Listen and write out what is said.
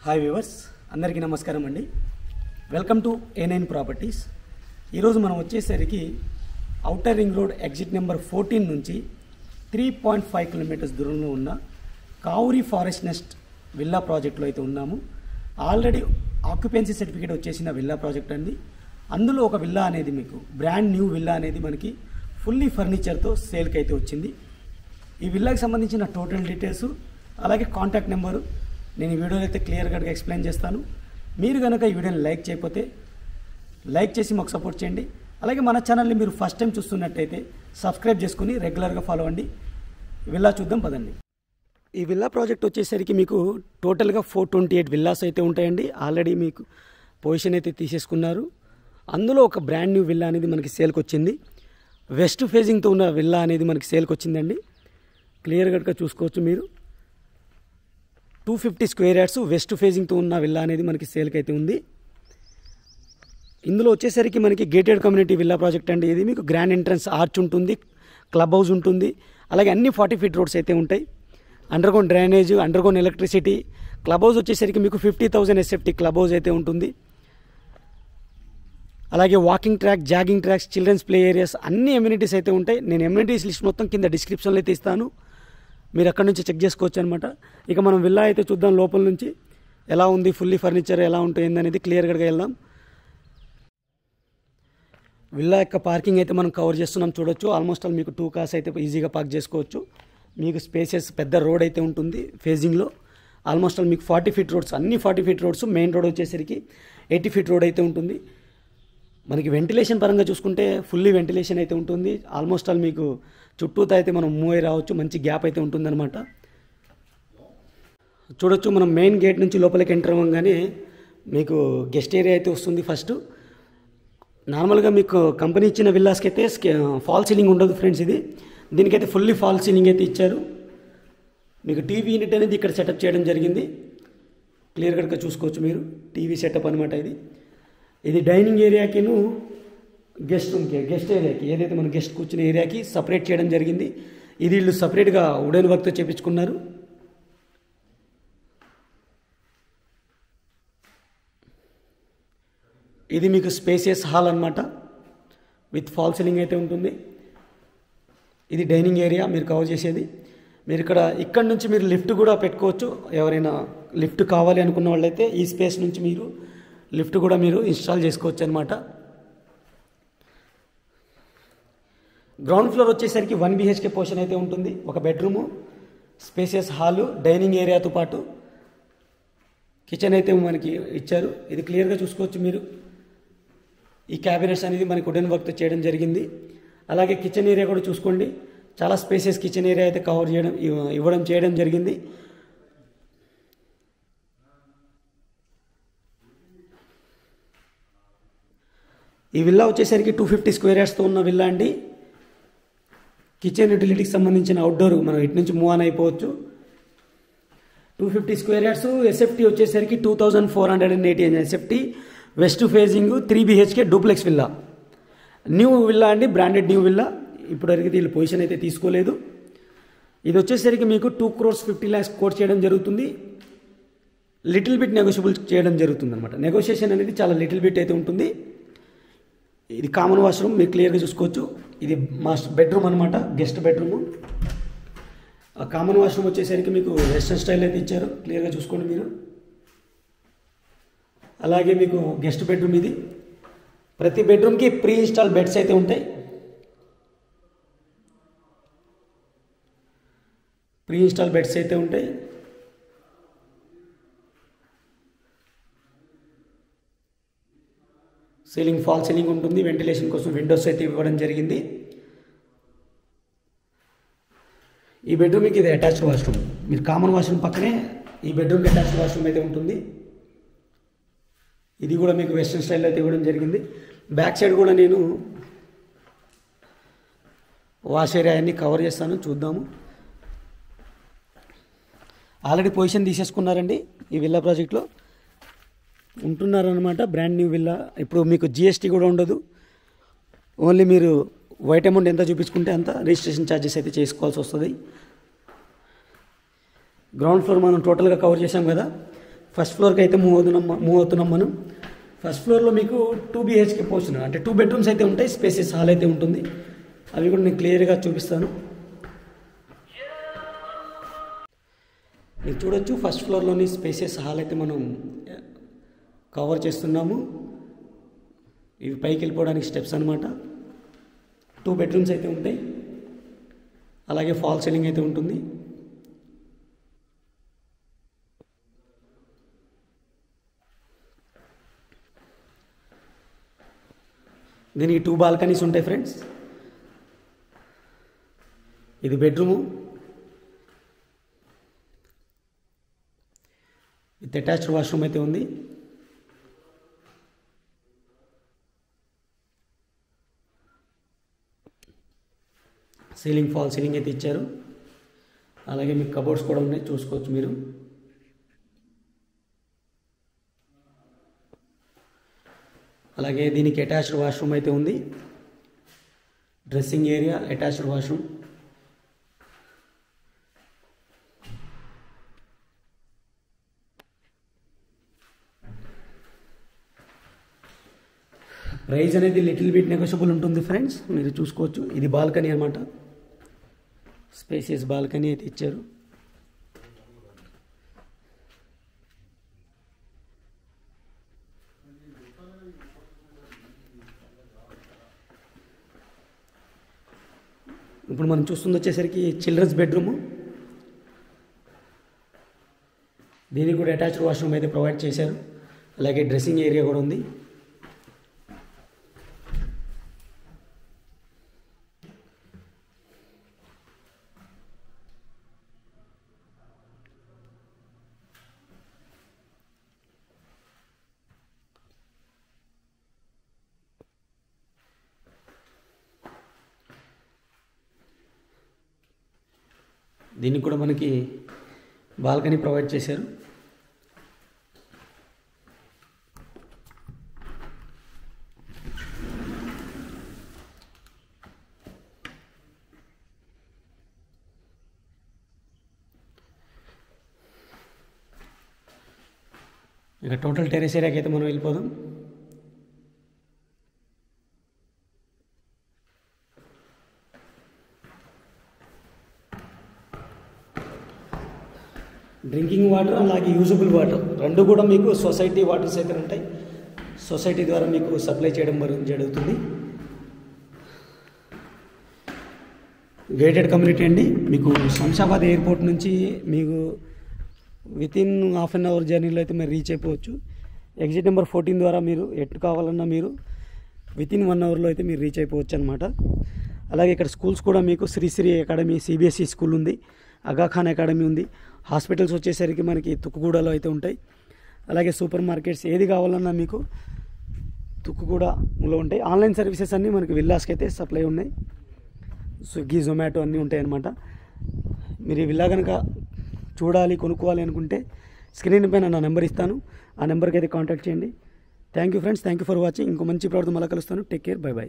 Hi viewers, అందరికీ నమస్కారం అండి. Welcome to A9 properties. ఈరోజు మనం వచ్చేసరికి outer ring road exit number 14 నుంచి 3.5 కిలోమీటర్స్ దూరంలో ఉన్న కావురి ఫారెస్ట్ నెస్ట్ విల్లా ప్రాజెక్ట్లో అయితే ఉన్నాము. ఆల్రెడీ ఆక్యుపెన్సీ సర్టిఫికేట్ వచ్చేసిన విల్లా ప్రాజెక్ట్ అండి. అందులో ఒక విల్లా అనేది మీకు బ్రాండ్ న్యూ విల్లా అనేది మనకి ఫుల్లీ ఫర్నిచర్తో సేల్కి అయితే వచ్చింది. ఈ విల్లాకి సంబంధించిన టోటల్ డీటెయిల్స్ అలాగే కాంటాక్ట్ నెంబరు నేను ఈ వీడియోలో అయితే క్లియర్గా ఎక్స్ప్లెయిన్ చేస్తాను. మీరు కనుక ఈ వీడియోని లైక్ చేయకపోతే లైక్ చేసి మాకు సపోర్ట్ చేయండి. అలాగే మన ఛానల్ని మీరు ఫస్ట్ టైం చూస్తున్నట్టయితే సబ్స్క్రైబ్ చేసుకుని రెగ్యులర్గా ఫాలో అవ్వండి. విల్లా చూద్దాం పదండి. ఈ విల్లా ప్రాజెక్ట్ వచ్చేసరికి మీకు టోటల్గా 428 విల్లాస్ అయితే ఉంటాయండి. ఆల్రెడీ మీకు పొజిషన్ అయితే తీసేసుకున్నారు. అందులో ఒక బ్రాండ్ న్యూ విల్లా అనేది మనకి సేల్కి వచ్చింది. వెస్ట్ ఫేజింగ్తో ఉన్న విల్లా అనేది మనకి సేల్కి వచ్చిందండి. క్లియర్గా చూసుకోవచ్చు మీరు. 250 స్క్వేర్ యార్డ్స్ వెస్ట్ ఫేజింగ్తో ఉన్న విల్లా అనేది మనకి సేల్కి అయితే ఉంది. ఇందులో వచ్చేసరికి మనకి గేటెడ్ కమ్యూనిటీ విల్లా ప్రాజెక్ట్ అండి. ఇది మీకు గ్రాండ్ ఎంట్రన్స్ ఆర్చ్ ఉంటుంది, క్లబ్ హౌస్ ఉంటుంది, అలాగే అన్ని 40 ఫీట్ రోడ్స్ అయితే ఉంటాయి. Underground drainage, underground electricity. Club house వచ్చేసరికి మీకు 50,000 SFT క్లబ్ హౌస్ అయితే ఉంటుంది. అలాగే walking track, jogging tracks, children's play areas, అన్ని ఎమ్యూనిటీస్ అయితే ఉంటాయి. నేను ఎమ్యూనిటీస్ లిస్ట్ మొత్తం కింద డిస్క్రిప్షన్లో అయితే ఇస్తాను, మీరు అక్కడ నుంచి చెక్ చేసుకోవచ్చు అనమాట. ఇక మనం విల్లా అయితే చూద్దాం లోపల నుంచి ఎలా ఉంది, ఫుల్లీ ఫర్నిచర్ ఎలా ఉంటుంది అనేది క్లియర్గా వెళ్దాం. విల్లా యొక్క పార్కింగ్ అయితే మనం కవర్ చేస్తున్నాం, చూడొచ్చు. ఆల్మోస్ట్ ఆల్ మీకు 2 కార్స్ అయితే ఈజీగా పార్క్ చేసుకోవచ్చు. మీకు స్పేసెస్ పెద్ద రోడ్ అయితే ఉంటుంది ఫేజింగ్లో. ఆల్మోస్ట్ ఆల్ మీకు 40 ఫీట్ రోడ్స్, అన్ని 40 ఫీట్ రోడ్స్. మెయిన్ రోడ్ వచ్చేసరికి 80 ఫీట్ రోడ్ అయితే ఉంటుంది. మనకి వెంటిలేషన్ పరంగా చూసుకుంటే ఫుల్లీ వెంటిలేషన్ అయితే ఉంటుంది. ఆల్మోస్ట్ ఆల్ మీకు చుట్టూతో అయితే మనం మూవ్ అయి రావచ్చు, మంచి గ్యాప్ అయితే ఉంటుందన్నమాట. చూడొచ్చు, మనం మెయిన్ గేట్ నుంచి లోపలికి ఎంటర్ అవ్వగానే మీకు గెస్ట్ ఏరియా అయితే వస్తుంది. ఫస్ట్ నార్మల్గా మీకు కంపెనీ ఇచ్చిన విల్లాస్కి అయితే ఫాల్ సీలింగ్ ఉండదు ఫ్రెండ్స్. దీనికైతే ఫుల్లీ ఫాల్ సీలింగ్ అయితే ఇచ్చారు. మీకు టీవీ యూనిట్ అనేది ఇక్కడ సెటప్ చేయడం జరిగింది. క్లియర్గా చూసుకోవచ్చు మీరు. టీవీ సెటప్ అనమాట ఇది డైనింగ్ ఏరియాకిను గెస్ట్ రూమ్కి, గెస్ట్ ఏరియాకి, ఏదైతే మన గెస్ట్ కూర్చునే ఏరియాకి సపరేట్ చేయడం జరిగింది. ఇది వీళ్ళు సపరేట్గా వుడెన్ వర్క్తో చేపించుకున్నారు. ఇది మీకు స్పేసియస్ హాల్ అనమాట, విత్ ఫాల్ సీలింగ్ అయితే ఉంటుంది. ఇది డైనింగ్ ఏరియా మీరు కవర్ చేసేది. మీరు ఇక్కడ నుంచి మీరు లిఫ్ట్ కూడా పెట్టుకోవచ్చు. ఎవరైనా లిఫ్ట్ కావాలి అనుకున్న వాళ్ళైతే ఈ స్పేస్ నుంచి మీరు లిఫ్ట్ కూడా మీరు ఇన్స్టాల్ చేసుకోవచ్చు అనమాట. గ్రౌండ్ ఫ్లోర్ వచ్చేసరికి 1 BHK పోర్షన్ అయితే ఉంటుంది. ఒక బెడ్రూము, స్పేసియస్ హాలు, డైనింగ్ ఏరియాతో పాటు కిచెన్ అయితే మనకి ఇచ్చారు. ఇది క్లియర్గా చూసుకోవచ్చు మీరు. ఈ క్యాబినెట్స్ అనేది మనకి వుడెన్ వర్క్తో చేయడం జరిగింది. అలాగే కిచెన్ ఏరియా కూడా చూసుకోండి, చాలా స్పేసియస్ కిచెన్ ఏరియా అయితే కవర్ చేయడం జరిగింది. ఈ విల్లా వచ్చేసరికి 250 స్క్వేర్ యార్డ్స్తో ఉన్న విల్లా అండి. కిచెన్ యూటిలిటీకి సంబంధించిన అవుట్డోర్ మనం ఇటు నుంచి మూవ్ ఆన్ అయిపోవచ్చు. 250 స్క్వేర్ యార్డ్స్. SFT వచ్చేసరికి 2480 SFT. West facing 3 BHK duplex villa. New villa అండి, బ్రాండెడ్ న్యూ విల్లా. ఇప్పటివరకు వీళ్ళు పొజిషన్ అయితే తీసుకోలేదు. ఇది వచ్చేసరికి మీకు 2,50 lakhs కోట్ చేయడం జరుగుతుంది. లిటిల్ బిట్ నెగోషియబుల్ చేయడం జరుగుతుంది అనమాట. నెగోషియేషన్ అనేది చాలా లిటిల్ బిట్ అయితే ఉంటుంది. ఇది కామన్ వాష్రూమ్, మీరు క్లియర్గా చూసుకోవచ్చు. ఇది మాస్టర్ బెడ్రూమ్ అనమాట, గెస్ట్ బెడ్రూము. కామన్ వాష్రూమ్ వచ్చేసరికి మీకు వెస్టర్న్ స్టైల్ అయితే ఇచ్చారు, క్లియర్గా చూసుకోండి మీరు. అలాగే మీకు గెస్ట్ బెడ్రూమ్ ఇది. ప్రతి బెడ్రూమ్కి ప్రీ ఇన్స్టాల్ బెడ్స్ అయితే ఉంటాయి. ప్రీ ఇన్స్టాల్ బెడ్స్ అయితే ఉంటాయి. సీలింగ్ ఫాల్ సీలింగ్ ఉంటుంది. వెంటిలేషన్ కోసం విండోస్ అయితే ఇవ్వడం జరిగింది. ఈ బెడ్రూమ్కి ఇది అటాచ్డ్ వాష్రూమ్. మీరు కామన్ వాష్రూమ్ పక్కనే ఈ బెడ్రూమ్కి అటాచ్డ్ వాష్రూమ్ అయితే ఉంటుంది. ఇది కూడా మీకు వెస్ట్రన్ స్టైల్లో అయితే ఇవ్వడం జరిగింది. బ్యాక్ సైడ్ కూడా నేను వాష్ ఏరియా అన్ని కవర్ చేస్తాను, చూద్దాము. ఆల్రెడీ పొజిషన్ తీసేసుకున్నారండి ఈ విల్లా ప్రాజెక్ట్లో ఉంటున్నారనమాట. Brand new villa. ఇప్పుడు మీకు GST కూడా ఉండదు. ఓన్లీ మీరు వైట్ అమౌంట్ ఎంత చూపించుకుంటే అంత రిజిస్ట్రేషన్ ఛార్జెస్ అయితే చేసుకోవాల్సి వస్తుంది. గ్రౌండ్ ఫ్లోర్ మనం టోటల్గా కవర్ చేసాం కదా. ఫస్ట్ ఫ్లోర్కి అయితే మూవ్ అవుతున్నాం మనం. ఫస్ట్ ఫ్లోర్లో మీకు 2 BHK పోర్షన్, అంటే 2 బెడ్రూమ్స్ అయితే ఉంటాయి, స్పేసెస్ హాల్ అయితే ఉంటుంది. అవి కూడా నేను క్లియర్గా చూపిస్తాను. మీరు చూడొచ్చు ఫస్ట్ ఫ్లోర్లోని స్పేసెస్ హాల్ అయితే మనం కవర్ చేస్తున్నాము. ఇవి పైకి వెళ్ళిపోవడానికి స్టెప్స్ అనమాట. 2 బెడ్రూమ్స్ అయితే ఉంటాయి, అలాగే ఫాల్ సీలింగ్ అయితే ఉంటుంది. దీనికి 2 బాల్కనీస్ ఉంటాయి ఫ్రెండ్స్. ఇది బెడ్రూము విత్ అటాచ్డ్ వాష్రూమ్ అయితే ఉంది. సీలింగ్ ఫాల్ సీలింగ్ అయితే ఇచ్చారు. అలాగే మీకు కబోర్డ్స్ కూడా ఉన్నాయి, చూసుకోవచ్చు మీరు. అలాగే దీనికి అటాచ్డ్ వాష్రూమ్ అయితే ఉంది. Dressing area, attached washroom. Price అనేది లిటిల్ బిట్ నెగోషియబుల్ ఉంటుంది ఫ్రెండ్స్, మీరు చూసుకోవచ్చు. ఇది బాల్కనీ అనమాట, స్పేసియస్ బాల్కనీ అయితే ఇచ్చారు. ఇప్పుడు మనం చూస్తుంది వచ్చేసరికి చిల్డ్రన్స్ బెడ్రూము. దీనికి కూడా అటాచ్డ్ వాష్రూమ్ అయితే ప్రొవైడ్ చేశారు. అలాగే డ్రెస్సింగ్ ఏరియా కూడా ఉంది. దీనికి కూడా మనకి బాల్కనీ ప్రొవైడ్ చేశారు. ఇక టోటల్ టెరెస్ ఏరియాకి అయితే మనం వెళ్ళిపోదాం. డ్రింకింగ్ వాటర్ అలాగే యూజబుల్ వాటర్ రెండు కూడా మీకు సొసైటీ వాటర్స్ అయితే ఉంటాయి. సొసైటీ ద్వారా మీకు సప్లై చేయడం జరుగుతుంది. గేటెడ్ కమ్యూనిటీ అండి. మీకు శంషాబాద్ ఎయిర్పోర్ట్ నుంచి మీకు వితిన్ హాఫ్ అన్ అవర్ జర్నీలో అయితే మీరు రీచ్ అయిపోవచ్చు. ఎగ్జిట్ నెంబర్ 14 ద్వారా మీరు ఎటు కావాలన్నా మీరు వితిన్ 1 అవర్లో అయితే మీరు రీచ్ అయిపోవచ్చు అనమాట. అలాగే ఇక్కడ స్కూల్స్ కూడా మీకు శ్రీశ్రీ అకాడమీ CBSE స్కూల్ ఉంది, అగాఖాన్ అకాడమీ ఉంది. హాస్పిటల్స్ వచ్చేసరికి మనకి తుక్కుగూడలో అయితే ఉంటాయి. అలాగే సూపర్ మార్కెట్స్ ఏది కావాలన్నా మీకు తుక్కుగూడలో ఉంటాయి. ఆన్లైన్ సర్వీసెస్ అన్నీ మనకి విల్లాస్కి అయితే సప్లై ఉన్నాయి. స్విగ్గీ, జొమాటో అన్నీ ఉంటాయి అన్నమాట. మీరు ఈ విల్లా కనుక చూడాలి, కొనుక్కోవాలి అనుకుంటే స్క్రీన్ పైన నా నెంబర్ ఇస్తాను, ఆ నెంబర్కి అయితే కాంటాక్ట్ చేయండి. Thank you friends, thank you for watching. ఇంకో మంచి ప్రోడక్ట్ మళ్ళీ కలుస్తాను. Take care, by by.